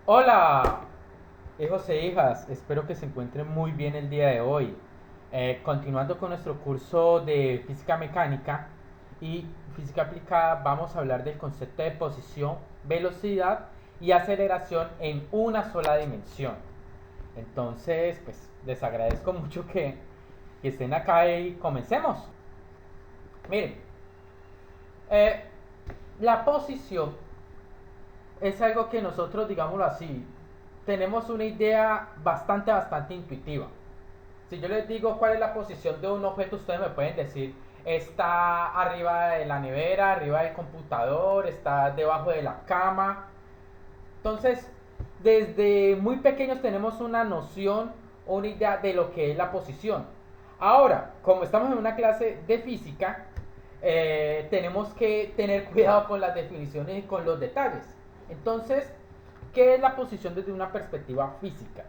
Hola, hijos e hijas, espero que se encuentren muy bien el día de hoy. Continuando con nuestro curso de física mecánica y física aplicada, vamos a hablar del concepto de posición, velocidad y aceleración en una sola dimensión. Entonces, pues les agradezco mucho que estén acá y comencemos. Miren, eh, la posición es algo que nosotros, digámoslo así, tenemos una idea bastante intuitiva. Si yo les digo cuál es la posición de un objeto, ustedes me pueden decir, está arriba de la nevera, arriba del computador, está debajo de la cama. Entonces, desde muy pequeños tenemos una noción o una idea de lo que es la posición. Ahora, como estamos en una clase de física, tenemos que tener cuidado con las definiciones y con los detalles. Entonces, ¿qué es la posición desde una perspectiva física?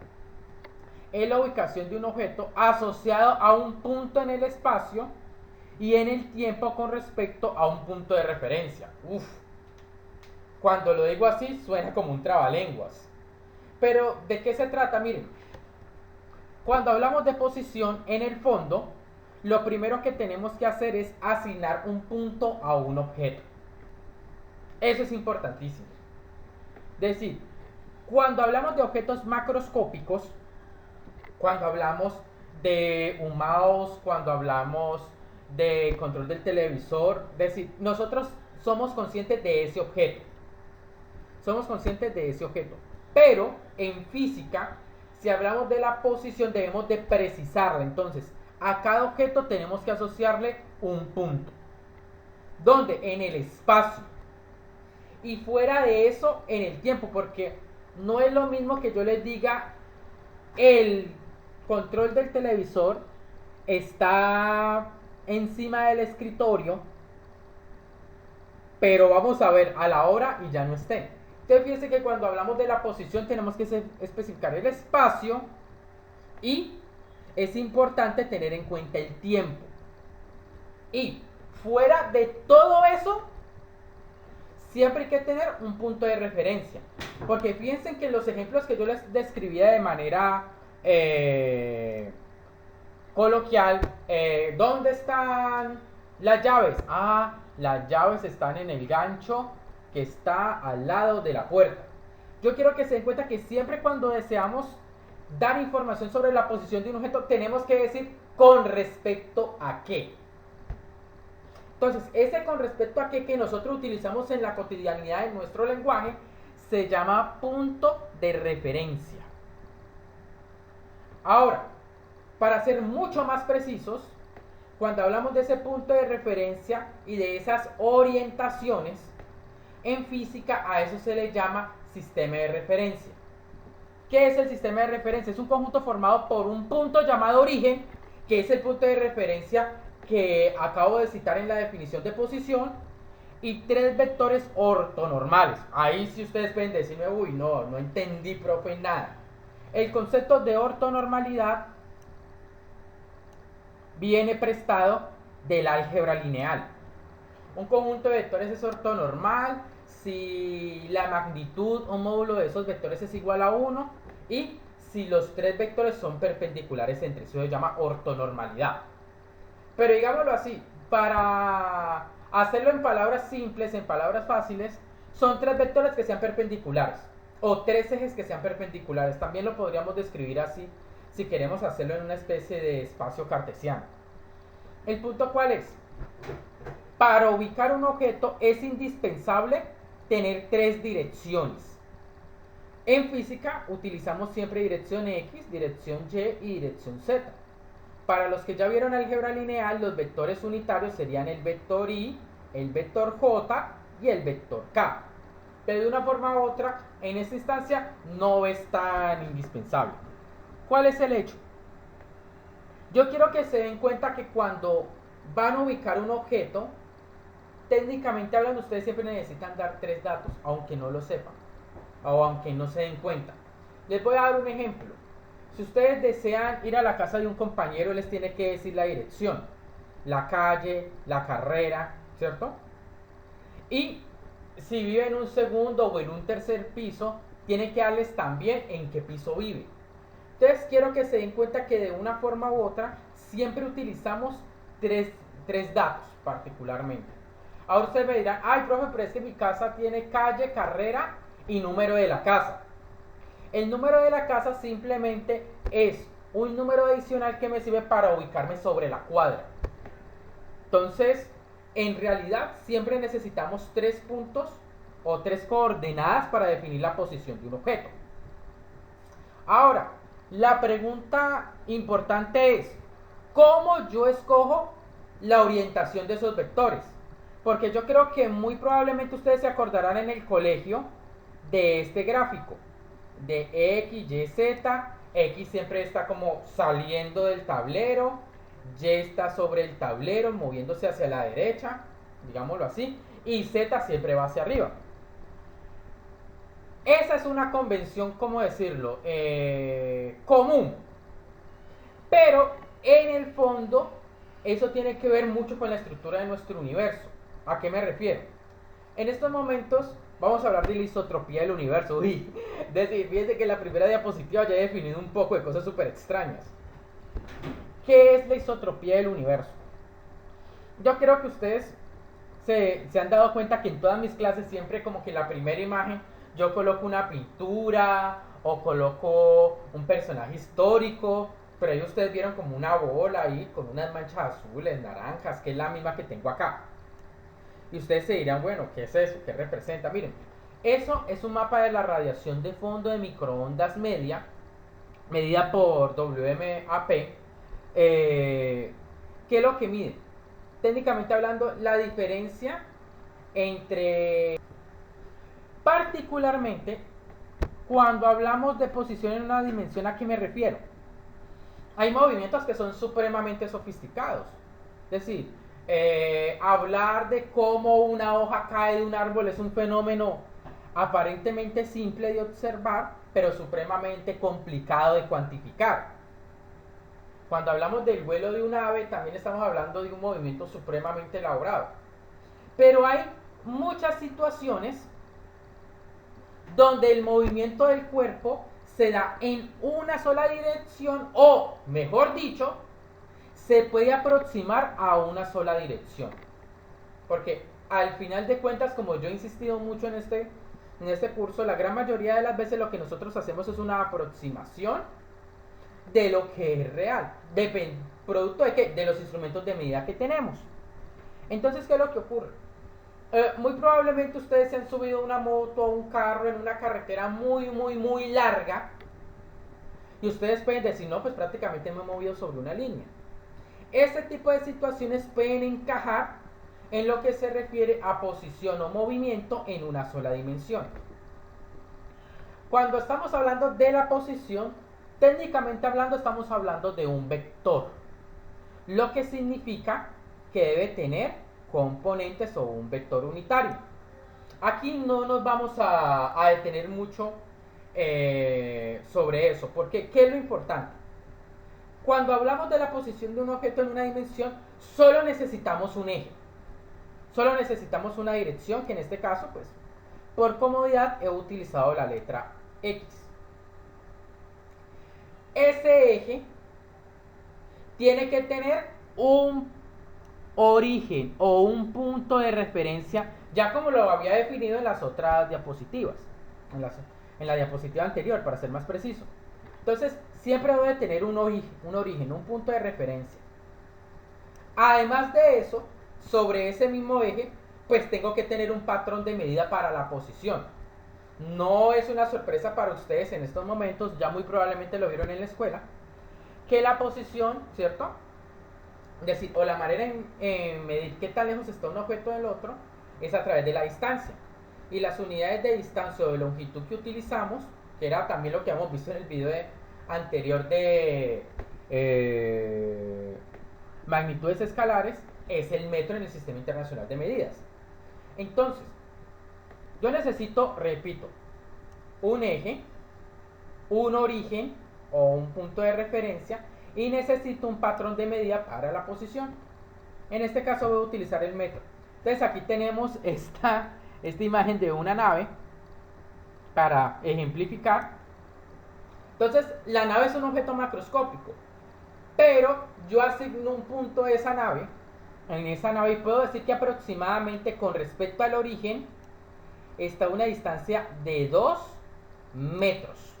Es la ubicación de un objeto asociado a un punto en el espacio y en el tiempo con respecto a un punto de referencia. Uf, cuando lo digo así suena como un trabalenguas. Pero, ¿de qué se trata? Miren, cuando hablamos de posición en el fondo, lo primero que tenemos que hacer es asignar un punto a un objeto. Eso es importantísimo. Es decir, cuando hablamos de objetos macroscópicos, cuando hablamos de un mouse, cuando hablamos de control del televisor, es decir, nosotros somos conscientes de ese objeto. Somos conscientes de ese objeto. Pero en física, si hablamos de la posición, debemos de precisarla. Entonces, a cada objeto tenemos que asociarle un punto. ¿Dónde? En el espacio. Y fuera de eso, en el tiempo, porque no es lo mismo que yo les diga el control del televisor está encima del escritorio, pero vamos a ver a la hora y ya no esté. Entonces fíjense que cuando hablamos de la posición tenemos que especificar el espacio y es importante tener en cuenta el tiempo. Y fuera de todo eso, siempre hay que tener un punto de referencia. Porque fíjense que los ejemplos que yo les describía de manera coloquial, ¿dónde están las llaves? Ah, las llaves están en el gancho que está al lado de la puerta. Yo quiero que se den cuenta que siempre cuando deseamos dar información sobre la posición de un objeto, tenemos que decir con respecto a qué. Entonces, ese con respecto a qué que nosotros utilizamos en la cotidianidad de nuestro lenguaje se llama punto de referencia. Ahora, para ser mucho más precisos, cuando hablamos de ese punto de referencia y de esas orientaciones, en física a eso se le llama sistema de referencia. ¿Qué es el sistema de referencia? Es un conjunto formado por un punto llamado origen, que es el punto de referencia que acabo de citar en la definición de posición, y tres vectores ortonormales. Ahí sí ustedes pueden decirme, uy, no entendí, profe, nada. El concepto de ortonormalidad viene prestado del álgebra lineal. Un conjunto de vectores es ortonormal si la magnitud o módulo de esos vectores es igual a 1 y si los tres vectores son perpendiculares entre sí, se llama ortonormalidad. Pero digámoslo así, para hacerlo en palabras simples, en palabras fáciles, son tres vectores que sean perpendiculares o tres ejes que sean perpendiculares. También lo podríamos describir así si queremos hacerlo en una especie de espacio cartesiano. ¿El punto cuál es? Para ubicar un objeto es indispensable tener tres direcciones. En física utilizamos siempre dirección X, dirección Y y dirección Z. Para los que ya vieron álgebra lineal, los vectores unitarios serían el vector Y, el vector J y el vector K. Pero de una forma u otra, en esta instancia no es tan indispensable. ¿Cuál es el hecho? Yo quiero que se den cuenta que cuando van a ubicar un objeto, técnicamente hablando, ustedes siempre necesitan dar tres datos, aunque no lo sepan o aunque no se den cuenta. Les voy a dar un ejemplo. Si ustedes desean ir a la casa de un compañero, les tiene que decir la dirección, la calle, la carrera, ¿cierto? Y si vive en un segundo o en un tercer piso, tiene que darles también en qué piso vive. Entonces quiero que se den cuenta que de una forma u otra siempre utilizamos tres datos particularmente. Ahora ustedes me dirán, ay profe, pero es que mi casa tiene calle, carrera y número de la casa. El número de la casa simplemente es un número adicional que me sirve para ubicarme sobre la cuadra. Entonces, en realidad siempre necesitamos 3 puntos o 3 coordenadas para definir la posición de un objeto. Ahora, la pregunta importante es, ¿cómo yo escojo la orientación de esos vectores? Porque yo creo que muy probablemente ustedes se acordarán en el colegio de este gráfico, de X, Y, Z. X siempre está como saliendo del tablero, Y está sobre el tablero, moviéndose hacia la derecha, digámoslo así, y Z siempre va hacia arriba. Esa es una convención, ¿cómo decirlo? Común. Pero en el fondo, eso tiene que ver mucho con la estructura de nuestro universo. ¿A qué me refiero? En estos momentos vamos a hablar de la isotropía del universo. Uy, fíjense que en la primera diapositiva ya he definido un poco de cosas súper extrañas. ¿Qué es la isotropía del universo? Yo creo que ustedes se han dado cuenta que en todas mis clases siempre como que la primera imagen yo coloco una pintura o coloco un personaje histórico, pero ahí ustedes vieron como una bola ahí con unas manchas azules, naranjas, que es la misma que tengo acá. Y ustedes se dirán, bueno, ¿qué es eso? ¿Qué representa? Miren, eso es un mapa de la radiación de fondo de microondas media, medida por WMAP, que es lo que mide. Técnicamente hablando, la diferencia entre, particularmente, cuando hablamos de posición en una dimensión, ¿a qué me refiero? Hay movimientos que son supremamente sofisticados. Es decir, hablar de cómo una hoja cae de un árbol es un fenómeno aparentemente simple de observar, pero supremamente complicado de cuantificar. Cuando hablamos del vuelo de un ave, también estamos hablando de un movimiento supremamente elaborado. Pero hay muchas situaciones donde el movimiento del cuerpo se da en una sola dirección, o mejor dicho, se puede aproximar a una sola dirección. Porque al final de cuentas, como yo he insistido mucho en este curso, la gran mayoría de las veces lo que nosotros hacemos es una aproximación de lo que es real. ¿Producto de qué? De los instrumentos de medida que tenemos. Entonces, ¿qué es lo que ocurre? Muy probablemente ustedes se han subido a una moto o un carro en una carretera muy larga y ustedes pueden decir, no, pues prácticamente me he movido sobre una línea. Este tipo de situaciones pueden encajar en lo que se refiere a posición o movimiento en una sola dimensión. Cuando estamos hablando de la posición, técnicamente hablando estamos hablando de un vector, lo que significa que debe tener componentes o un vector unitario. Aquí no nos vamos a detener mucho sobre eso, porque ¿qué es lo importante? Cuando hablamos de la posición de un objeto en una dimensión, solo necesitamos un eje, solo necesitamos una dirección, que en este caso, pues, por comodidad he utilizado la letra X. Ese eje tiene que tener un origen o un punto de referencia, ya como lo había definido en las otras diapositivas, en la diapositiva anterior, para ser más preciso. Entonces, siempre debe tener un origen, un punto de referencia. Además de eso, sobre ese mismo eje, pues tengo que tener un patrón de medida para la posición. No es una sorpresa para ustedes en estos momentos, ya muy probablemente lo vieron en la escuela, que la posición, ¿cierto? Decir, o la manera en medir qué tan lejos está un objeto del otro es a través de la distancia. Y las unidades de distancia o de longitud que utilizamos, que era también lo que hemos visto en el video anterior de magnitudes escalares, es el metro en el Sistema Internacional de Medidas. Entonces, yo necesito, repito, un eje, un origen o un punto de referencia, y necesito un patrón de medida para la posición. En este caso voy a utilizar el metro. Entonces aquí tenemos esta imagen de una nave para ejemplificar. Entonces, la nave es un objeto macroscópico, pero yo asigno un punto de esa nave, en esa nave, y puedo decir que aproximadamente con respecto al origen está a una distancia de 2 metros.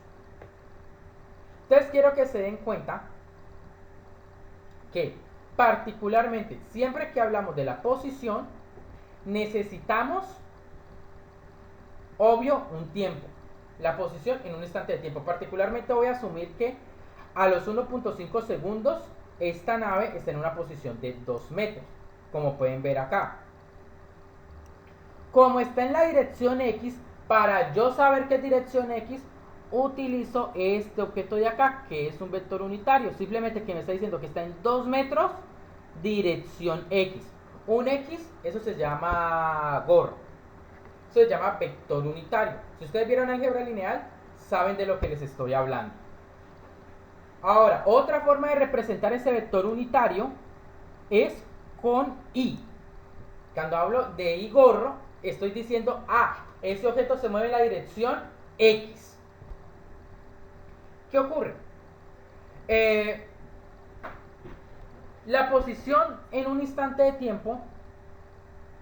Entonces quiero que se den cuenta que particularmente siempre que hablamos de la posición necesitamos, obvio, un tiempo. La posición en un instante de tiempo. Particularmente voy a asumir que a los 1.5 segundos esta nave está en una posición de 2 metros, como pueden ver acá. Como está en la dirección X, para yo saber qué dirección X, utilizo este objeto de acá, que es un vector unitario. Simplemente que me está diciendo que está en 2 metros, dirección X. Un X, eso se llama gorro. Eso se llama vector unitario. Si ustedes vieron álgebra lineal, saben de lo que les estoy hablando. Ahora, otra forma de representar ese vector unitario es con Y. Cuando hablo de Y gorro, estoy diciendo, ese objeto se mueve en la dirección X. ¿Qué ocurre? La posición en un instante de tiempo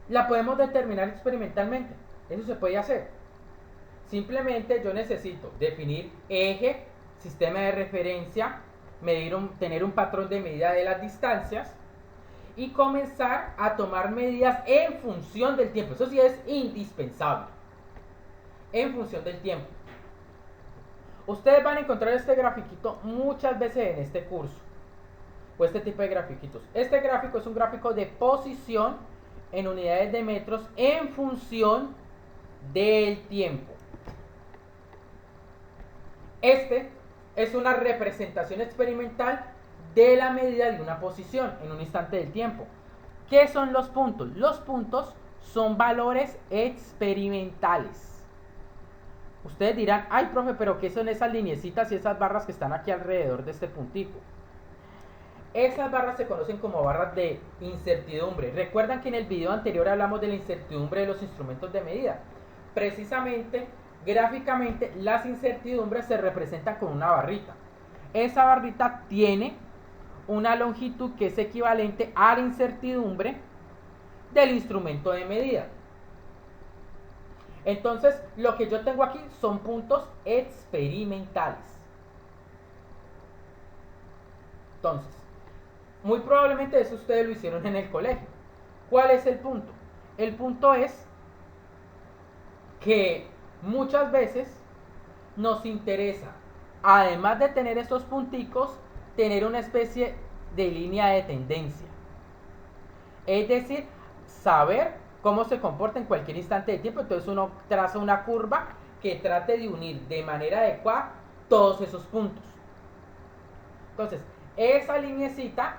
la podemos determinar experimentalmente. Eso se puede hacer. Simplemente yo necesito definir eje, sistema de referencia, tener un patrón de medida de las distancias y comenzar a tomar medidas en función del tiempo. Eso sí es indispensable. En función del tiempo. Ustedes van a encontrar este grafiquito muchas veces en este curso. O este tipo de grafiquitos. Este gráfico es un gráfico de posición en unidades de metros en función del tiempo. Este es una representación experimental de la medida de una posición en un instante del tiempo. ¿Qué son los puntos? Los puntos son valores experimentales. Ustedes dirán, ay profe, pero ¿qué son esas lineecitas y esas barras que están aquí alrededor de este puntico? Esas barras se conocen como barras de incertidumbre. Recuerdan que en el video anterior hablamos de la incertidumbre de los instrumentos de medida. Precisamente, gráficamente, las incertidumbres se representan con una barrita. Esa barrita tiene una longitud que es equivalente a la incertidumbre del instrumento de medida. Entonces, lo que yo tengo aquí son puntos experimentales. Entonces, muy probablemente eso ustedes lo hicieron en el colegio. ¿Cuál es el punto? El punto es que muchas veces nos interesa, además de tener estos punticos, tener una especie de línea de tendencia. Es decir, saber cómo se comporta en cualquier instante de tiempo. Entonces uno traza una curva que trate de unir de manera adecuada todos esos puntos. Entonces, esa lineecita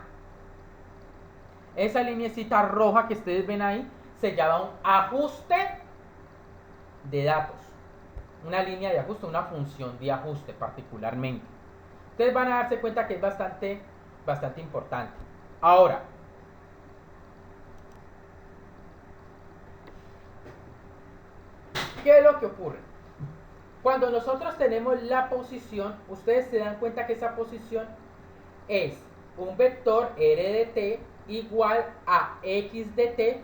roja que ustedes ven ahí, se llama un ajuste de datos. Una línea de ajuste, una función de ajuste particularmente. Ustedes van a darse cuenta que es bastante importante. Ahora, ¿qué es lo que ocurre? Cuando nosotros tenemos la posición, ustedes se dan cuenta que esa posición es un vector r de t igual a x de t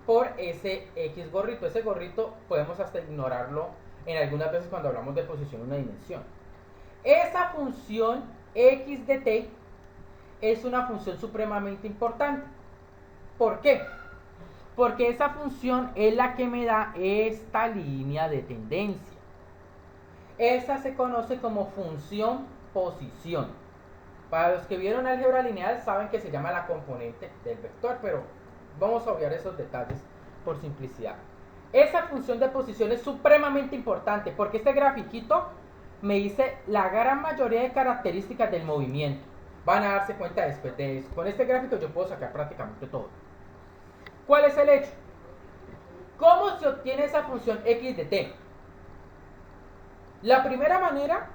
por ese x gorrito. Ese gorrito podemos hasta ignorarlo en algunas veces cuando hablamos de posición en una dimensión. Esa función x de t es una función supremamente importante. ¿Por qué? Porque esa función es la que me da esta línea de tendencia. Esta se conoce como función posición. Para los que vieron álgebra lineal saben que se llama la componente del vector, pero vamos a obviar esos detalles por simplicidad. Esa función de posición es supremamente importante porque este grafiquito me dice la gran mayoría de características del movimiento. Van a darse cuenta después de eso. Con este gráfico yo puedo sacar prácticamente todo. ¿Cuál es el hecho? ¿Cómo se obtiene esa función x de t? La primera manera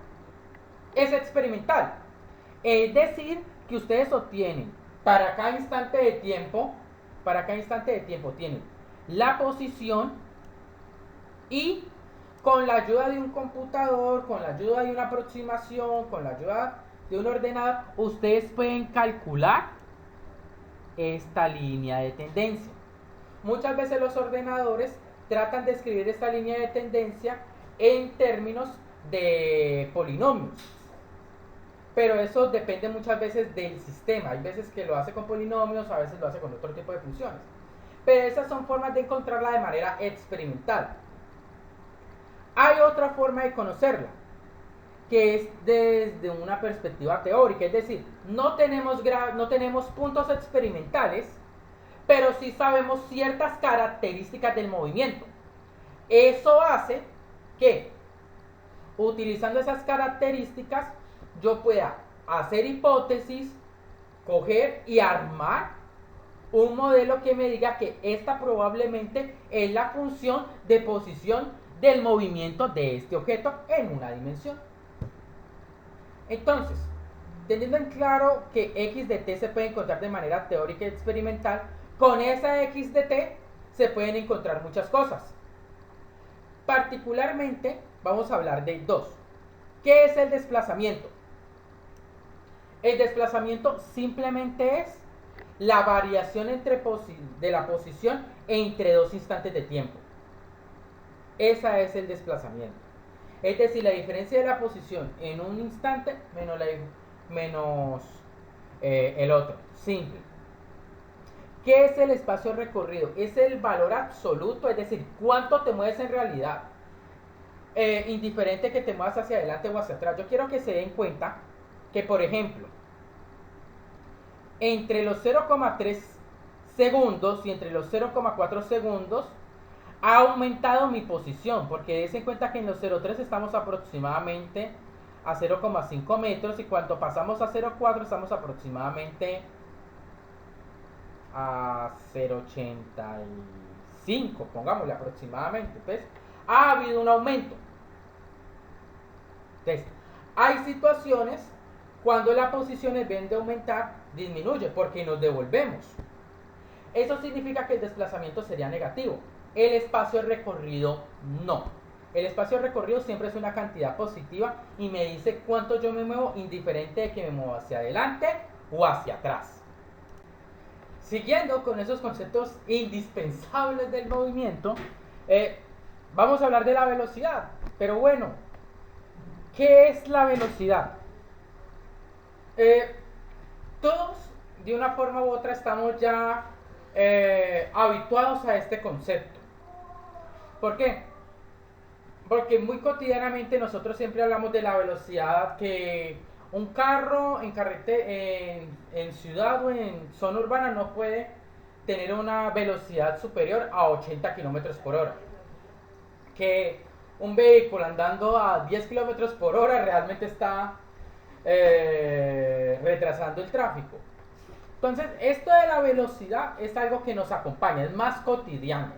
es experimental. Es decir, que ustedes obtienen para cada instante de tiempo, tienen la posición y Con la ayuda de un computador, con la ayuda de una aproximación, con la ayuda de un ordenador, ustedes pueden calcular esta línea de tendencia. Muchas veces los ordenadores tratan de escribir esta línea de tendencia en términos de polinomios, pero eso depende muchas veces del sistema. Hay veces que lo hace con polinomios, a veces lo hace con otro tipo de funciones, pero esas son formas de encontrarla de manera experimental. Hay otra forma de conocerla, que es desde una perspectiva teórica, es decir, no tenemos puntos experimentales, pero sí sabemos ciertas características del movimiento. Eso hace que, utilizando esas características, yo pueda hacer hipótesis, coger y armar un modelo que me diga que esta probablemente es la función de posición del movimiento de este objeto en una dimensión. Entonces, teniendo en claro que x de t se puede encontrar de manera teórica y experimental, con esa x de t se pueden encontrar muchas cosas. Particularmente vamos a hablar de dos. ¿Qué es el desplazamiento? El desplazamiento simplemente es la variación de la posición entre dos instantes de tiempo. Esa es el desplazamiento. Es decir, la diferencia de la posición en un instante menos el otro. Simple. ¿Qué es el espacio recorrido? Es el valor absoluto, es decir, cuánto te mueves en realidad. Indiferente que te muevas hacia adelante o hacia atrás. Yo quiero que se den cuenta que, por ejemplo, entre los 0,3 segundos y entre los 0,4 segundos ha aumentado mi posición, porque des en cuenta que en los 0,3 estamos aproximadamente a 0,5 metros y cuando pasamos a 0,4 estamos aproximadamente a 0,85, pongámosle aproximadamente. Entonces, ha habido un aumento. Entonces, hay situaciones cuando la posición en vez de aumentar disminuye porque nos devolvemos. Eso significa que el desplazamiento sería negativo. El espacio recorrido no. El espacio recorrido siempre es una cantidad positiva y me dice cuánto yo me muevo, indiferente de que me mueva hacia adelante o hacia atrás. Siguiendo con esos conceptos indispensables del movimiento, vamos a hablar de la velocidad. Pero bueno, ¿qué es la velocidad? Todos, de una forma u otra, estamos ya habituados a este concepto. ¿Por qué? Porque muy cotidianamente nosotros siempre hablamos de la velocidad que un carro en ciudad o en zona urbana no puede tener una velocidad superior a 80 km por hora. Que un vehículo andando a 10 km por hora realmente está retrasando el tráfico. Entonces, esto de la velocidad es algo que nos acompaña, es más cotidiano.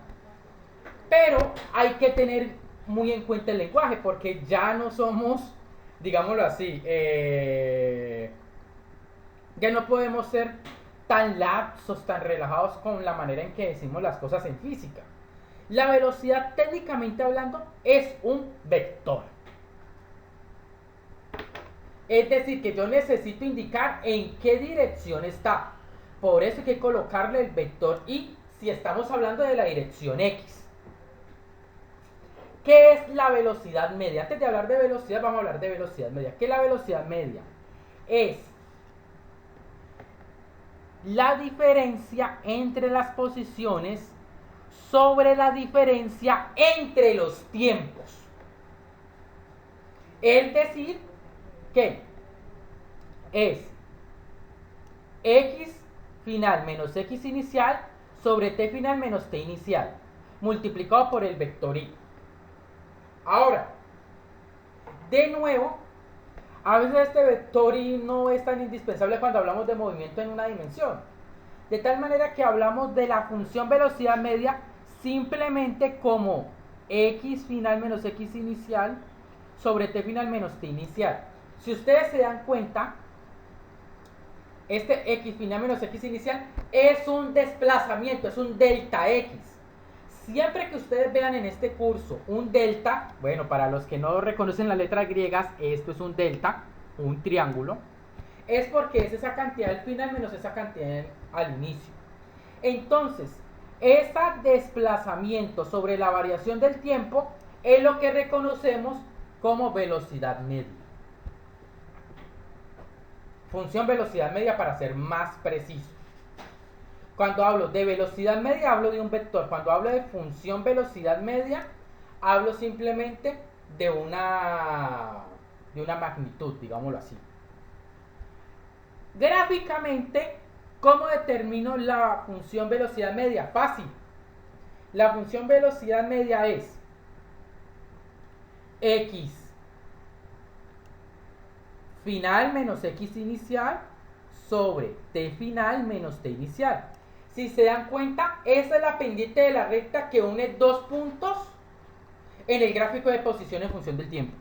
Pero hay que tener muy en cuenta el lenguaje, porque ya no somos, digámoslo así, ya no podemos ser tan laxos, tan relajados con la manera en que decimos las cosas en física. La velocidad, técnicamente hablando, es un vector. Es decir, que yo necesito indicar en qué dirección está. Por eso hay que colocarle el vector y si estamos hablando de la dirección X. ¿Qué es la velocidad media? Antes de hablar de velocidad, vamos a hablar de velocidad media. ¿Qué es la velocidad media? Es la diferencia entre las posiciones sobre la diferencia entre los tiempos. Es decir, que es x final menos x inicial sobre t final menos t inicial, multiplicado por el vector y. Ahora, de nuevo, a veces este vector y no es tan indispensable cuando hablamos de movimiento en una dimensión. De tal manera que hablamos de la función velocidad media simplemente como x final menos x inicial sobre t final menos t inicial. Si ustedes se dan cuenta, este x final menos x inicial es un desplazamiento, es un delta x. siempre que ustedes vean en este curso un delta, bueno, para los que no reconocen las letras griegas, esto es un delta, un triángulo, es porque es esa cantidad al final menos esa cantidad al inicio. Entonces, ese desplazamiento sobre la variación del tiempo es lo que reconocemos como velocidad media. Función velocidad media para ser más preciso. Cuando hablo de velocidad media hablo de un vector. Cuando hablo de función velocidad media hablo simplemente de una magnitud, digámoslo así. Gráficamente, ¿cómo determino la función velocidad media? Fácil. La función velocidad media es x final menos x inicial sobre t final menos t inicial. Si se dan cuenta, esa es la pendiente de la recta que une dos puntos en el gráfico de posición en función del tiempo.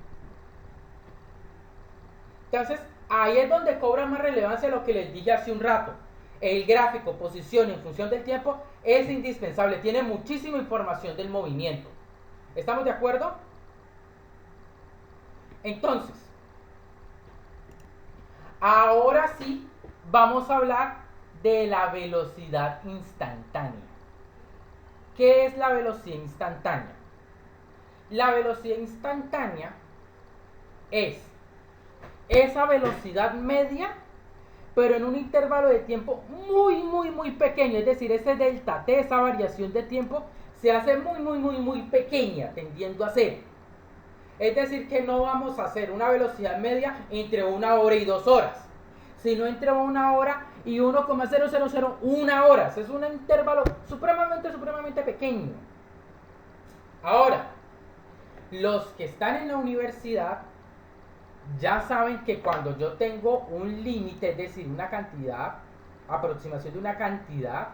Entonces, ahí es donde cobra más relevancia lo que les dije hace un rato. El gráfico posición en función del tiempo es indispensable, tiene muchísima información del movimiento. ¿Estamos de acuerdo? Entonces, ahora sí vamos a hablar de la velocidad instantánea. ¿Qué es la velocidad instantánea? La velocidad instantánea es esa velocidad media, pero en un intervalo de tiempo muy pequeño, es decir, ese delta t, esa variación de tiempo, se hace muy pequeña, tendiendo a cero. Es decir, que no vamos a hacer una velocidad media entre 1 hora y 2 horas, sino entre 1 hora y 1,0001 horas. Es un intervalo supremamente pequeño. Ahora, los que están en la universidad ya saben que cuando yo tengo un límite, es decir, una cantidad, aproximación de una cantidad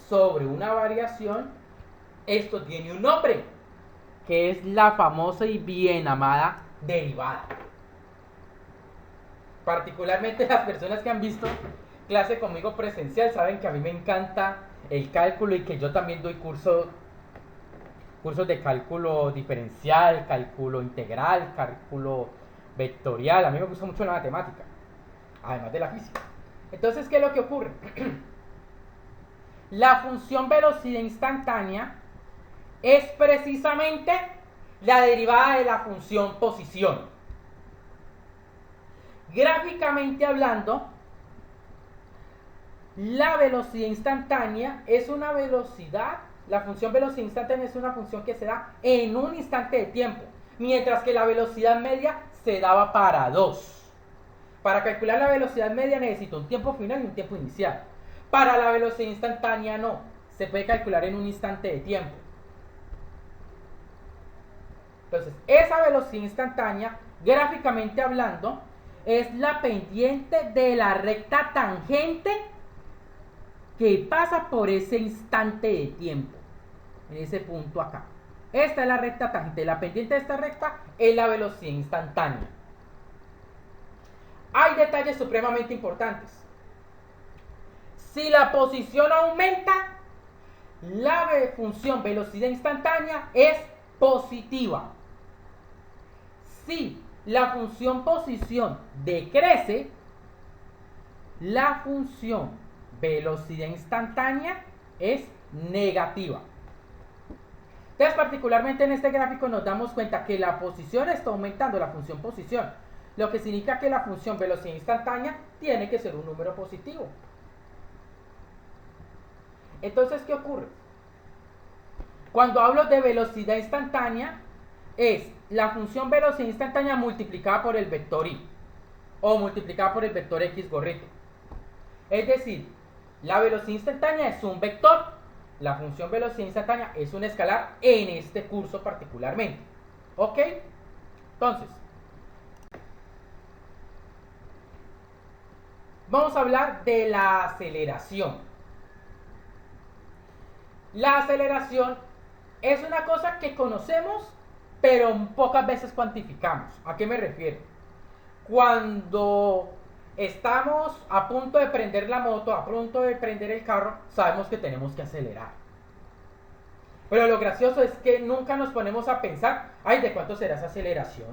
sobre una variación, esto tiene un nombre, que es la famosa y bien amada derivada. Particularmente las personas que han visto clase conmigo presencial saben que a mí me encanta el cálculo y que yo también doy cursos de cálculo diferencial, cálculo integral, cálculo vectorial. A mí me gusta mucho la matemática, además de la física. Entonces, ¿qué es lo que ocurre? La función velocidad instantánea es precisamente la derivada de la función posición. Gráficamente hablando, la velocidad instantánea es una velocidad, la función velocidad instantánea es una función que se da en un instante de tiempo, mientras que la velocidad media se daba para dos. Para calcular la velocidad media necesito un tiempo final y un tiempo inicial. Para la velocidad instantánea no, se puede calcular en un instante de tiempo. Entonces, esa velocidad instantánea, gráficamente hablando, es la pendiente de la recta tangente que pasa por ese instante de tiempo, en ese punto acá. Esta es la recta tangente, la pendiente de esta recta es la velocidad instantánea. Hay detalles supremamente importantes. Si la posición aumenta, la función velocidad instantánea es positiva. Si la función posición decrece, la función velocidad instantánea es negativa. Entonces, particularmente en este gráfico nos damos cuenta que la posición está aumentando, la función posición, lo que significa que la función velocidad instantánea tiene que ser un número positivo. Entonces, ¿qué ocurre? Cuando hablo de velocidad instantánea, es la función velocidad instantánea multiplicada por el vector y o multiplicada por el vector x gorrito. Es decir, la velocidad instantánea es un vector, la función velocidad instantánea es un escalar en este curso particularmente. ¿Ok? Entonces, vamos a hablar de la aceleración. La aceleración es una cosa que conocemos, pero pocas veces cuantificamos. ¿A qué me refiero? Cuando estamos a punto de prender la moto, a punto de prender el carro, sabemos que tenemos que acelerar. Pero lo gracioso es que nunca nos ponemos a pensar, ay, ¿de cuánto será esa aceleración?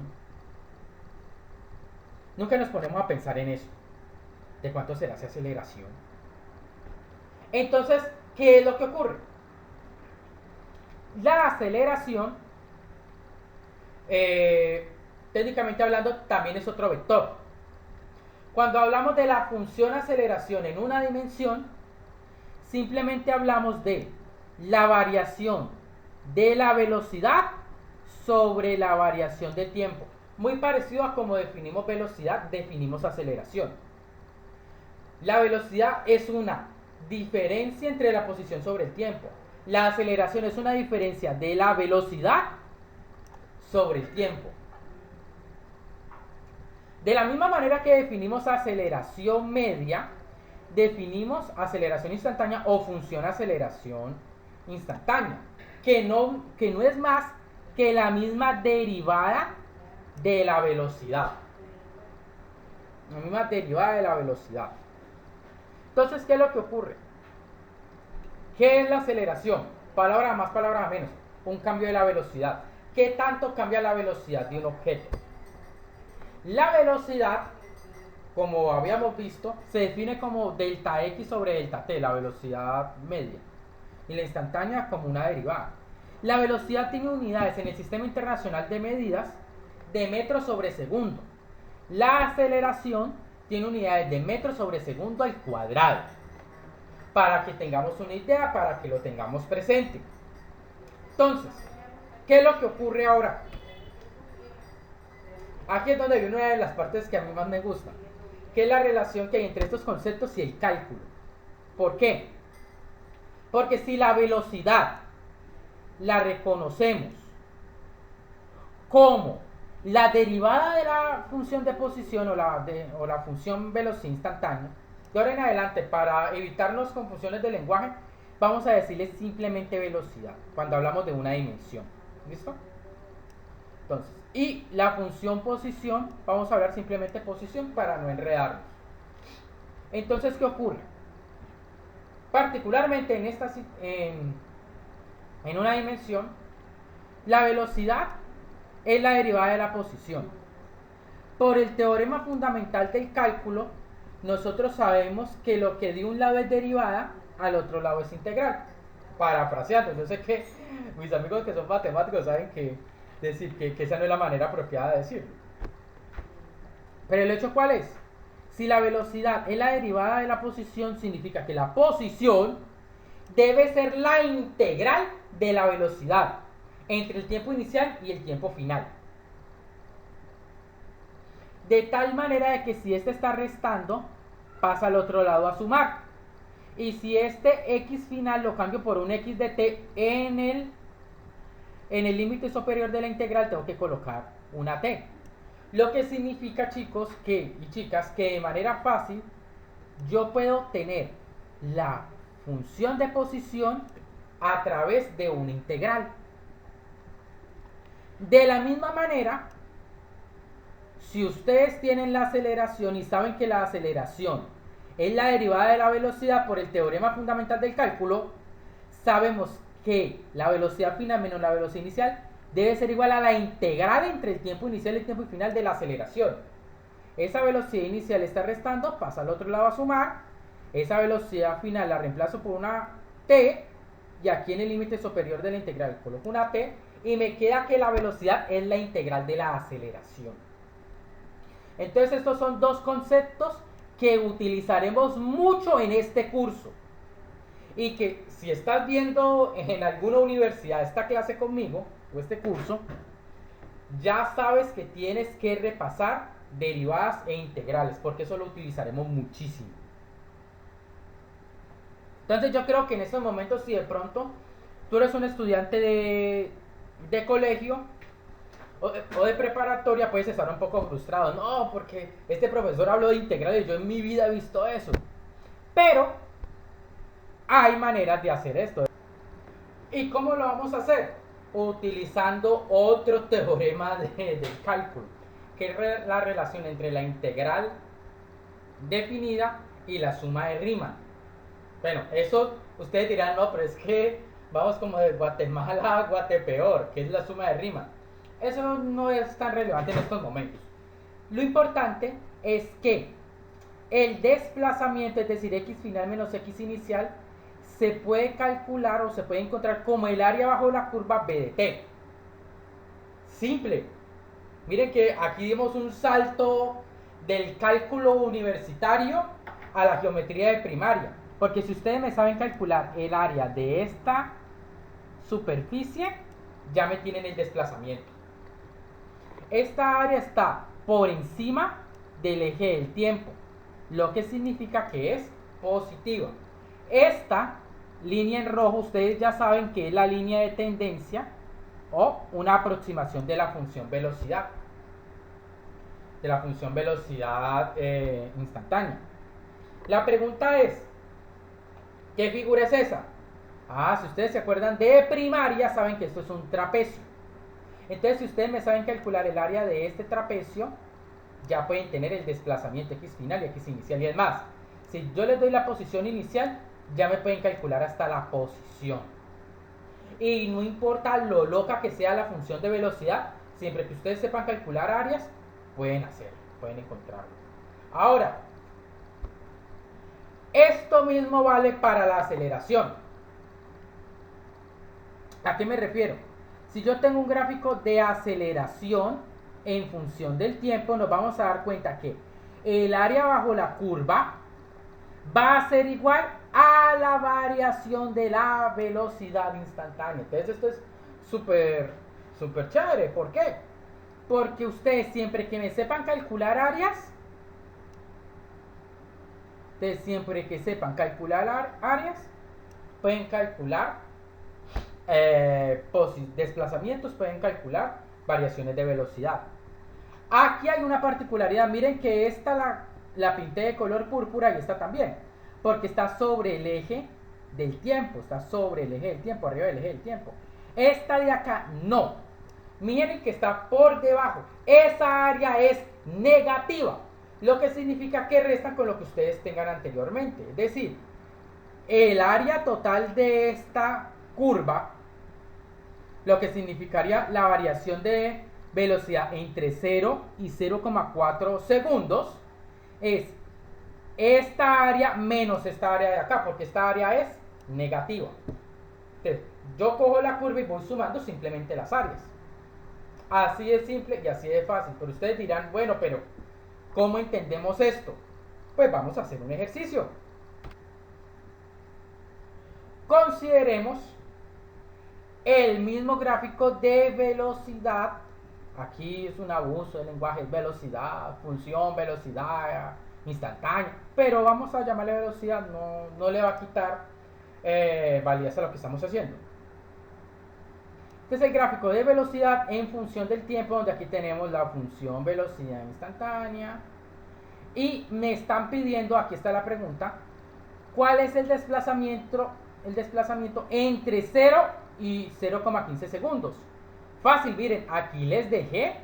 Nunca nos ponemos a pensar en eso. ¿De cuánto será esa aceleración? Entonces, ¿qué es lo que ocurre? La aceleración, técnicamente hablando, también es otro vector. Cuando hablamos de la función aceleración en una dimensión, simplemente hablamos de la variación de la velocidad sobre la variación de tiempo. Muy parecido a como definimos velocidad, definimos aceleración. La velocidad es una diferencia entre la posición sobre el tiempo. La aceleración es una diferencia de la velocidad sobre el tiempo. De la misma manera que definimos aceleración media, definimos aceleración instantánea o función aceleración instantánea, que no es más que la misma derivada de la velocidad. La misma derivada de la velocidad. Entonces, ¿qué es lo que ocurre? ¿Qué es la aceleración? Palabra más, palabra menos. Un cambio de la velocidad. ¿Qué tanto cambia la velocidad de un objeto? La velocidad, como habíamos visto, se define como delta x sobre delta t, la velocidad media. Y la instantánea como una derivada. La velocidad tiene unidades en el Sistema Internacional de Medidas de metros sobre segundo. La aceleración tiene unidades de metros sobre segundo al cuadrado. Para que tengamos una idea, para que lo tengamos presente. Entonces, ¿qué es lo que ocurre ahora? Aquí es donde viene una de las partes que a mí más me gusta, que es la relación que hay entre estos conceptos y el cálculo. ¿Por qué? Porque si la velocidad la reconocemos como la derivada de la función de posición o la función velocidad instantánea, de ahora en adelante, para evitarnos confusiones de lenguaje, vamos a decirle simplemente velocidad cuando hablamos de una dimensión. ¿Listo? Entonces, y la función posición, vamos a hablar simplemente posición para no enredarnos. Entonces, ¿qué ocurre? Particularmente en una dimensión, la velocidad es la derivada de la posición. Por el teorema fundamental del cálculo, nosotros sabemos que lo que de un lado es derivada, al otro lado es integral. Parafraseando, yo sé que mis amigos que son matemáticos saben que esa no es la manera apropiada de decirlo. Pero el hecho, ¿cuál es? Si la velocidad es la derivada de la posición, significa que la posición debe ser la integral de la velocidad entre el tiempo inicial y el tiempo final. De tal manera de que si este está restando, pasa al otro lado a sumar. Y si este x final lo cambio por un x de t en el límite superior de la integral, tengo que colocar una t. Lo que significa, chicos y chicas, que de manera fácil yo puedo tener la función de posición a través de una integral. De la misma manera, si ustedes tienen la aceleración y saben que la aceleración es la derivada de la velocidad por el teorema fundamental del cálculo, sabemos que la velocidad final menos la velocidad inicial debe ser igual a la integral entre el tiempo inicial y el tiempo final de la aceleración. Esa velocidad inicial está restando, pasa al otro lado a sumar. Esa velocidad final la reemplazo por una t, y aquí en el límite superior de la integral coloco una t, y me queda que la velocidad es la integral de la aceleración. Entonces estos son dos conceptos que utilizaremos mucho en este curso. Y que si estás viendo en alguna universidad esta clase conmigo, o este curso, ya sabes que tienes que repasar derivadas e integrales, porque eso lo utilizaremos muchísimo. Entonces yo creo que en estos momentos, si de pronto tú eres un estudiante de colegio o de preparatoria, puedes estar un poco frustrado. No, porque este profesor habló de integrales, yo en mi vida he visto eso. Pero hay maneras de hacer esto. ¿Y cómo lo vamos a hacer? Utilizando otro teorema del cálculo, que es la relación entre la integral definida y la suma de Riemann. Bueno, eso ustedes dirán, no, pero es que Vamos como de Guatemala a Guatepeor, que es la suma de rimas. Eso no es tan relevante en estos momentos. Lo importante es que el desplazamiento, es decir, x final menos x inicial, se puede calcular o se puede encontrar como el área bajo la curva b de t. Simple. Miren que aquí dimos un salto del cálculo universitario a la geometría de primaria. Porque si ustedes me saben calcular el área de esta superficie, ya me tienen el desplazamiento. Esta área está por encima del eje del tiempo, lo que significa que es positiva. Esta línea en rojo, ustedes ya saben que es la línea de tendencia o una aproximación de la función velocidad. De la función velocidad instantánea. La pregunta es, ¿qué figura es esa? Si ustedes se acuerdan de primaria, saben que esto es un trapecio. Entonces, si ustedes me saben calcular el área de este trapecio, ya pueden tener el desplazamiento x final y x inicial. Y es más, si yo les doy la posición inicial, ya me pueden calcular hasta la posición. Y no importa lo loca que sea la función de velocidad, siempre que ustedes sepan calcular áreas, pueden hacerlo, pueden encontrarlo. Ahora, esto mismo vale para la aceleración. ¿A qué me refiero? Si yo tengo un gráfico de aceleración en función del tiempo, nos vamos a dar cuenta que el área bajo la curva va a ser igual a la variación de la velocidad instantánea. Entonces esto es súper chévere. ¿Por qué? Porque ustedes siempre que me sepan calcular áreas, pueden calcular desplazamientos, pueden calcular variaciones de velocidad. Aquí hay una particularidad, miren que esta la pinté de color púrpura y esta también, porque está sobre el eje del tiempo, arriba del eje del tiempo. Esta de acá no, miren que está por debajo, esa área es negativa, lo que significa que restan con lo que ustedes tengan anteriormente, es decir, el área total de esta curva, lo que significaría la variación de velocidad entre 0 y 0,4 segundos, es esta área menos esta área de acá, porque esta área es negativa. Entonces, yo cojo la curva y voy sumando simplemente las áreas. Así de simple y así de fácil. Pero ustedes dirán, bueno, pero ¿cómo entendemos esto? Pues vamos a hacer un ejercicio. Consideremos el mismo gráfico de velocidad. Aquí es un abuso del lenguaje, velocidad, función, velocidad instantánea, pero vamos a llamarle velocidad, no le va a quitar validez a lo que estamos haciendo. Este es el gráfico de velocidad en función del tiempo, donde aquí tenemos la función velocidad instantánea. Y me están pidiendo, aquí está la pregunta, ¿cuál es el desplazamiento entre 0 y 0,15 segundos? Fácil, miren, aquí les dejé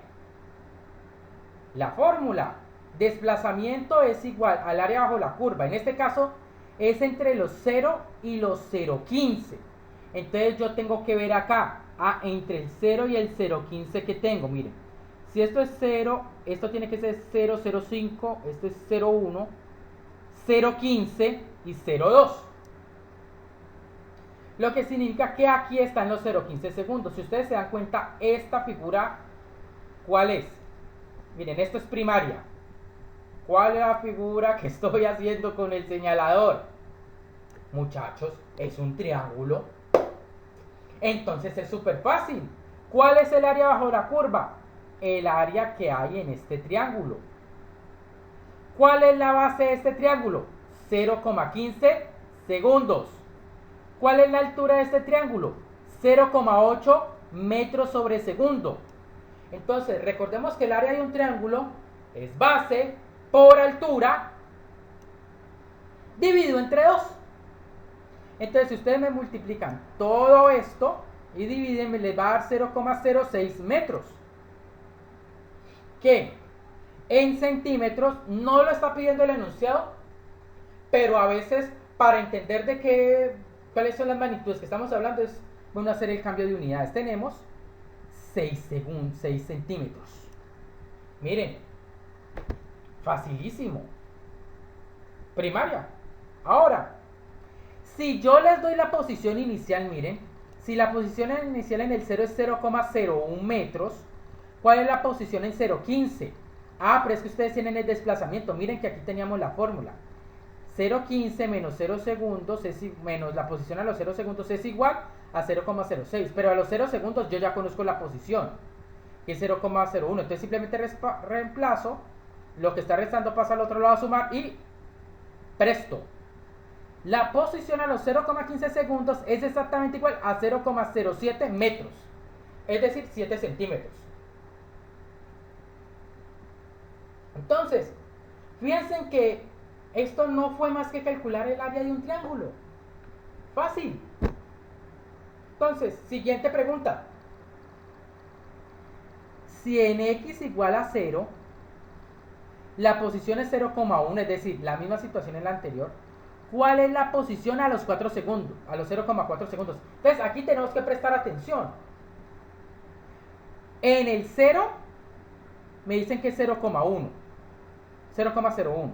la fórmula. Desplazamiento es igual al área bajo la curva. En este caso es entre los 0 y los 0,15. Entonces yo tengo que ver acá, entre el 0 y el 0,15 que tengo. Miren, si esto es 0, esto tiene que ser 0,05, esto es 0,1, 0,15 y 0,2. Lo que significa que aquí están los 0,15 segundos. Si ustedes se dan cuenta, esta figura, ¿cuál es? Miren, esto es primaria. ¿Cuál es la figura que estoy haciendo con el señalador? Muchachos, es un triángulo. Entonces es súper fácil. ¿Cuál es el área bajo la curva? El área que hay en este triángulo. ¿Cuál es la base de este triángulo? 0,15 segundos. ¿Cuál es la altura de este triángulo? 0,8 metros sobre segundo. Entonces, recordemos que el área de un triángulo es base por altura dividido entre 2. Entonces, si ustedes me multiplican todo esto y dividen, me les va a dar 0,06 metros. Que en centímetros no lo está pidiendo el enunciado, pero a veces para entender de qué ¿Cuáles son las magnitudes que estamos hablando? Vamos a hacer el cambio de unidades. Tenemos 6 centímetros. Miren, facilísimo. Primaria. Ahora, si yo les doy la posición inicial, miren, si la posición inicial en el 0 es 0,01 metros, ¿cuál es la posición en 0,15? Ah, pero es que ustedes tienen el desplazamiento. Miren que aquí teníamos la fórmula. 0,15 menos 0 segundos menos la posición a los 0 segundos es igual a 0,06. Pero a los 0 segundos yo ya conozco la posición, que es 0,01. Entonces simplemente reemplazo. Lo que está restando pasa al otro lado a sumar y presto. La posición a los 0,15 segundos es exactamente igual a 0,07 metros. Es decir, 7 centímetros. Entonces, fíjense que esto no fue más que calcular el área de un triángulo. Fácil. Entonces, siguiente pregunta. Si en x igual a 0, la posición es 0,1, es decir, la misma situación en la anterior, ¿cuál es la posición a los 4 segundos? A los 0,4 segundos. Entonces, aquí tenemos que prestar atención. En el 0, me dicen que es 0,1. 0,01.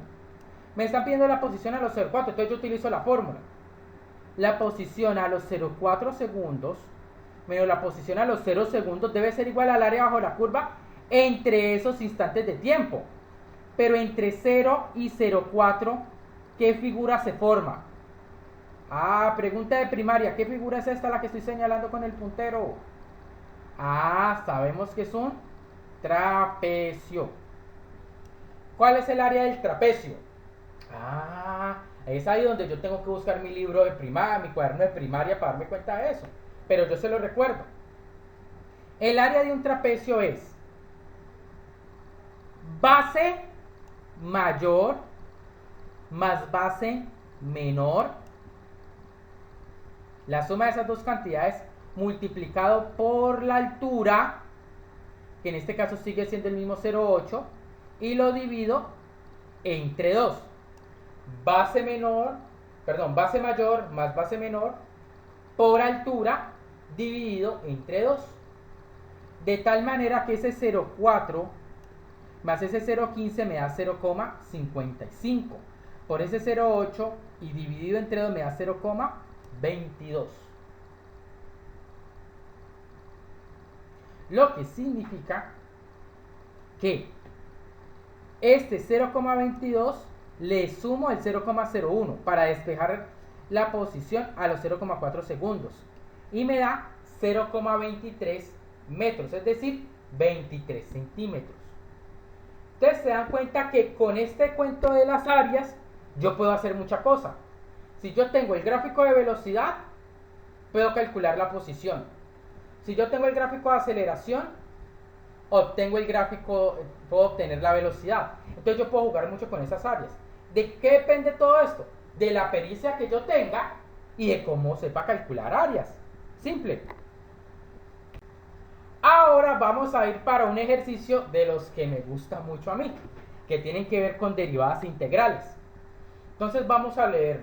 Me están pidiendo la posición a los 0,4, entonces yo utilizo la fórmula. La posición a los 0,4 segundos menos la posición a los 0 segundos debe ser igual al área bajo la curva entre esos instantes de tiempo. Pero entre 0 y 0,4, ¿qué figura se forma? Ah, pregunta de primaria, ¿qué figura es esta la que estoy señalando con el puntero? Ah, sabemos que es un trapecio. ¿Cuál es el área del trapecio? Ah, es ahí donde yo tengo que buscar mi libro de primaria, mi cuaderno de primaria para darme cuenta de eso. Pero yo se lo recuerdo. El área de un trapecio es base mayor más base menor. La suma de esas dos cantidades multiplicado por la altura, que en este caso sigue siendo el mismo 0,8, y lo divido entre 2. Base mayor más base menor por altura dividido entre 2. De tal manera que ese 0,4 más ese 0,15 me da 0,55. Por ese 0,8 y dividido entre 2 me da 0,22. Lo que significa que este 0,22 le sumo el 0,01 para despejar la posición a los 0,4 segundos. Y me da 0,23 metros, es decir, 23 centímetros. Entonces se dan cuenta que con este cuento de las áreas yo puedo hacer mucha cosa. Si yo tengo el gráfico de velocidad, puedo calcular la posición. Si yo tengo el gráfico de aceleración, obtengo el gráfico, puedo obtener la velocidad. Entonces yo puedo jugar mucho con esas áreas. ¿De qué depende todo esto? De la pericia que yo tenga y de cómo sepa calcular áreas. Simple. Ahora vamos a ir para un ejercicio de los que me gusta mucho a mí, que tienen que ver con derivadas integrales. Entonces vamos a leer.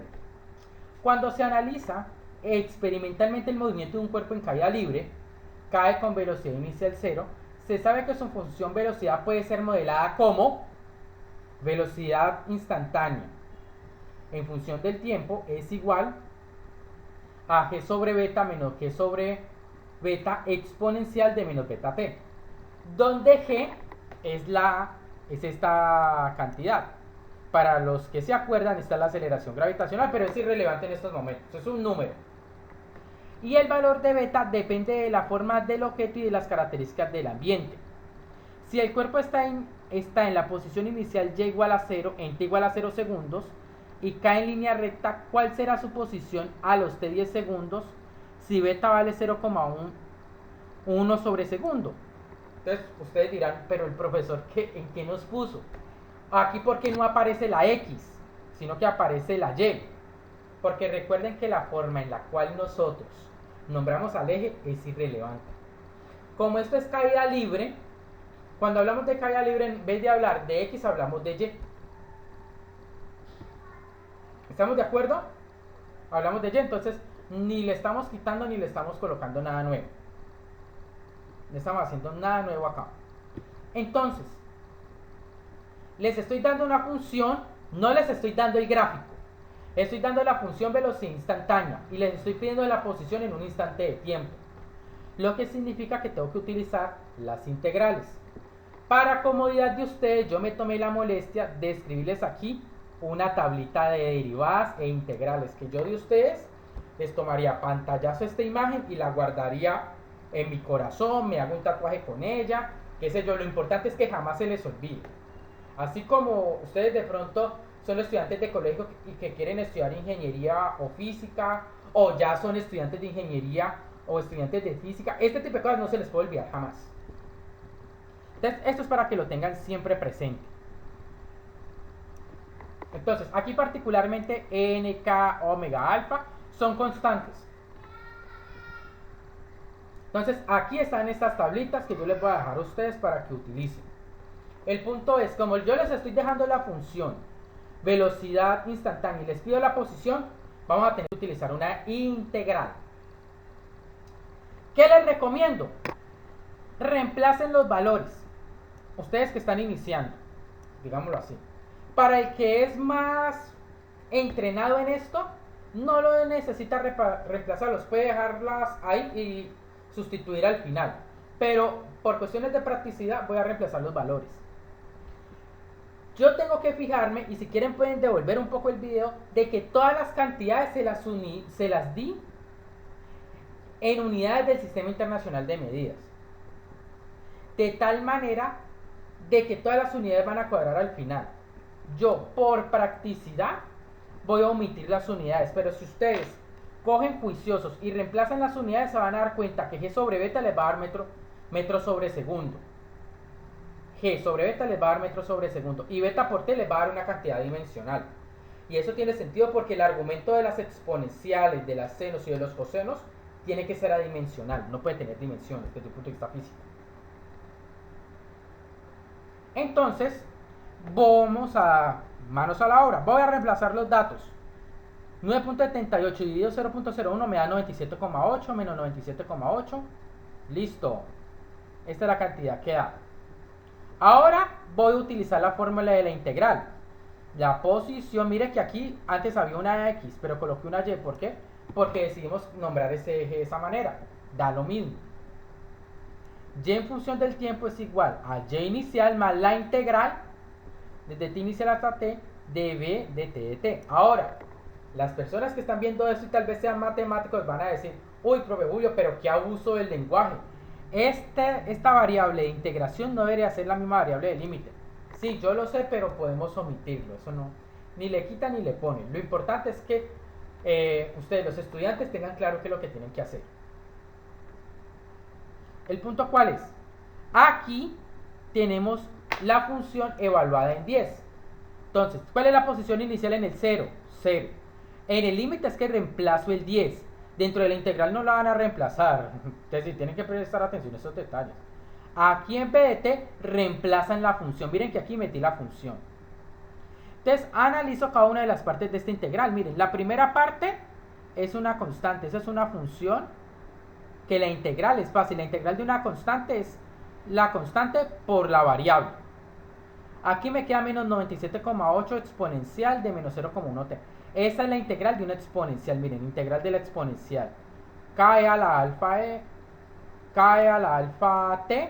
Cuando se analiza experimentalmente el movimiento de un cuerpo en caída libre, cae con velocidad inicial 0, se sabe que su función velocidad puede ser modelada como velocidad instantánea en función del tiempo es igual a g sobre beta menos g sobre beta exponencial de menos beta t, donde g es esta cantidad. Para los que se acuerdan, está la aceleración gravitacional, pero es irrelevante en estos momentos, es un número. Y el valor de beta depende de la forma del objeto y de las características del ambiente. Si el cuerpo está en la posición inicial y igual a 0 en t igual a 0 segundos y cae en línea recta, ¿cuál será su posición a los t 10 segundos si beta vale 0,1 sobre segundo? Entonces ustedes dirán, pero el profesor ¿en qué nos puso? Aquí porque no aparece la x, sino que aparece la y. Porque recuerden que la forma en la cual nosotros nombramos al eje es irrelevante. Como esto es caída libre, cuando hablamos de caída libre, en vez de hablar de x, hablamos de y. ¿Estamos de acuerdo? Hablamos de y, entonces Ni le estamos quitando ni le estamos colocando nada nuevo. No estamos haciendo nada nuevo acá. Entonces, les estoy dando una función, no les estoy dando el gráfico. Estoy dando la función velocidad instantánea y les estoy pidiendo la posición en un instante de tiempo. Lo que significa que tengo que utilizar las integrales. Para comodidad de ustedes, yo me tomé la molestia de escribirles aquí una tablita de derivadas e integrales que yo de ustedes les tomaría pantallazo esta imagen y la guardaría en mi corazón, me hago un tatuaje con ella, qué sé yo, lo importante es que jamás se les olvide. Así como ustedes de pronto son estudiantes de colegio y que quieren estudiar ingeniería o física, o ya son estudiantes de ingeniería o estudiantes de física, este tipo de cosas no se les puede olvidar jamás. Entonces, esto es para que lo tengan siempre presente. Entonces, aquí particularmente n, k, omega, alfa son constantes. Entonces, aquí están estas tablitas que yo les voy a dejar a ustedes para que utilicen. El punto es, como yo les estoy dejando la función velocidad instantánea y les pido la posición, vamos a tener que utilizar una integral. ¿Qué les recomiendo? Reemplacen los valores. Ustedes que están iniciando, digámoslo así. Para el que es más entrenado en esto, no lo necesita reemplazarlos, puede dejarlas ahí y sustituir al final. Pero por cuestiones de practicidad voy a reemplazar los valores. Yo tengo que fijarme, y si quieren pueden devolver un poco el video, de que todas las cantidades se las di en unidades del Sistema Internacional de Medidas. De tal manera de que todas las unidades van a cuadrar al final. Yo, por practicidad, voy a omitir las unidades, pero si ustedes cogen juiciosos y reemplazan las unidades, se van a dar cuenta que G sobre beta les va a dar metro sobre segundo. G sobre beta les va a dar metro sobre segundo y beta por t les va a dar una cantidad dimensional. Y eso tiene sentido porque el argumento de las exponenciales, de las senos y de los cosenos tiene que ser adimensional, no puede tener dimensiones desde el punto de vista físico. Entonces, vamos a manos a la obra. Voy a reemplazar los datos. 9.78 dividido 0.01 me da 97,8 menos 97,8. Listo. Esta es la cantidad que da. Ahora voy a utilizar la fórmula de la integral. La posición, mire que aquí antes había una X, pero coloqué una Y. ¿Por qué? Porque decidimos nombrar ese eje de esa manera. Da lo mismo. Y en función del tiempo es igual a Y inicial más la integral desde t inicial hasta t de b de t de t. Ahora, las personas que están viendo esto y tal vez sean matemáticos van a decir, uy, profe Julio, pero qué abuso del lenguaje. Esta variable de integración no debería ser la misma variable de límite. Sí, yo lo sé, pero podemos omitirlo. Eso no, ni le quita ni le pone. Lo importante es que ustedes, los estudiantes, tengan claro qué es lo que tienen que hacer. ¿El punto cuál es? Aquí tenemos la función evaluada en 10. Entonces, ¿cuál es la posición inicial en el 0? 0. En el límite es que reemplazo el 10. Dentro de la integral no la van a reemplazar. Entonces, tienen que prestar atención a esos detalles. Aquí en vez de t reemplazan la función. Miren que aquí metí la función. Entonces, analizo cada una de las partes de esta integral. Miren, la primera parte es una constante. Esa es una función que la integral es fácil. La integral de una constante es la constante por la variable. Aquí me queda menos 97,8 exponencial de menos 0,1t. Esa es la integral de una exponencial. Miren, integral de la exponencial. K a la alfa e, k a la alfa t.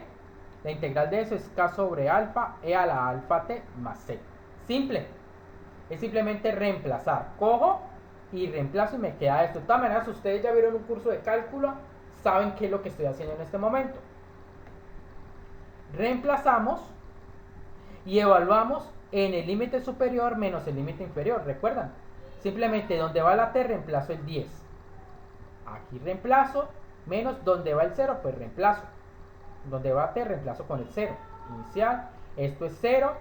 La integral de eso es k sobre alfa e a la alfa t más c. Simple. Es simplemente reemplazar. Cojo y reemplazo y me queda esto. De todas maneras, ustedes ya vieron un curso de cálculo, saben qué es lo que estoy haciendo en este momento. Reemplazamos y evaluamos en el límite superior menos el límite inferior. ¿Recuerdan? Simplemente donde va la t reemplazo el 10. Aquí reemplazo menos donde va el 0, pues reemplazo. Donde va t reemplazo con el 0. Inicial, esto es 0.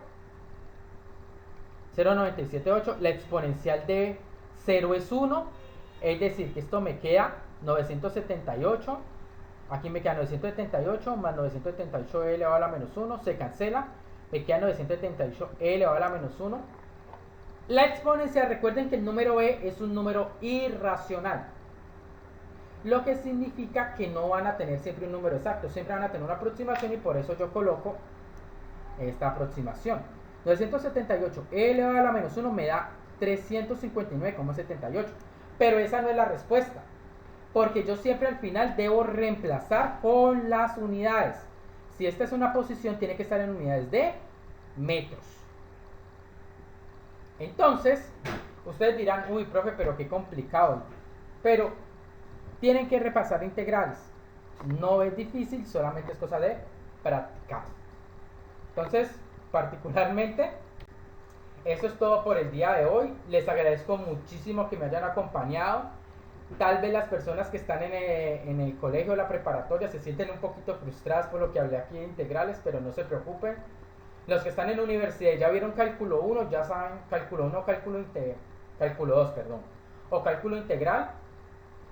0,978. La exponencial de 0 es 1. Es decir, que esto me queda 978. Aquí me queda 978 más 978 elevado a la menos 1. Se cancela. Me queda 978 elevado a la menos 1. La exponencial, recuerden que el número e es un número irracional. lo que significa que no van a tener siempre un número exacto, siempre van a tener una aproximación y por eso yo coloco esta aproximación. 978 elevado a la menos 1 me da 359,78, pero esa no es la respuesta, porque yo siempre al final debo reemplazar con las unidades. Si esta es una posición, tiene que estar en unidades de metros. Entonces, ustedes dirán, uy, profe, pero qué complicado. Pero tienen que repasar integrales. No es difícil, solamente es cosa de practicar. Entonces, particularmente, eso es todo por el día de hoy. Les agradezco muchísimo que me hayan acompañado. Tal vez las personas que están en el colegio o la preparatoria se sienten un poquito frustradas por lo que hablé aquí de integrales, pero no se preocupen. Los que están en la universidad ya vieron cálculo 1, ya saben cálculo 1, cálculo 2, perdón, o cálculo integral.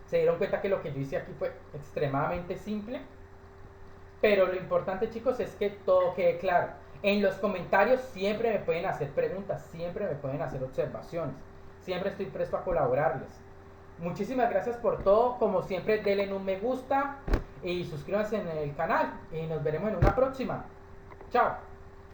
Se dieron cuenta que lo que yo hice aquí fue extremadamente simple. Pero lo importante, chicos, es que todo quede claro. En los comentarios siempre me pueden hacer preguntas, siempre me pueden hacer observaciones. Siempre estoy presto a colaborarles. Muchísimas gracias por todo. Como siempre, denle un me gusta y suscríbanse en el canal. Y nos veremos en una próxima. Chao.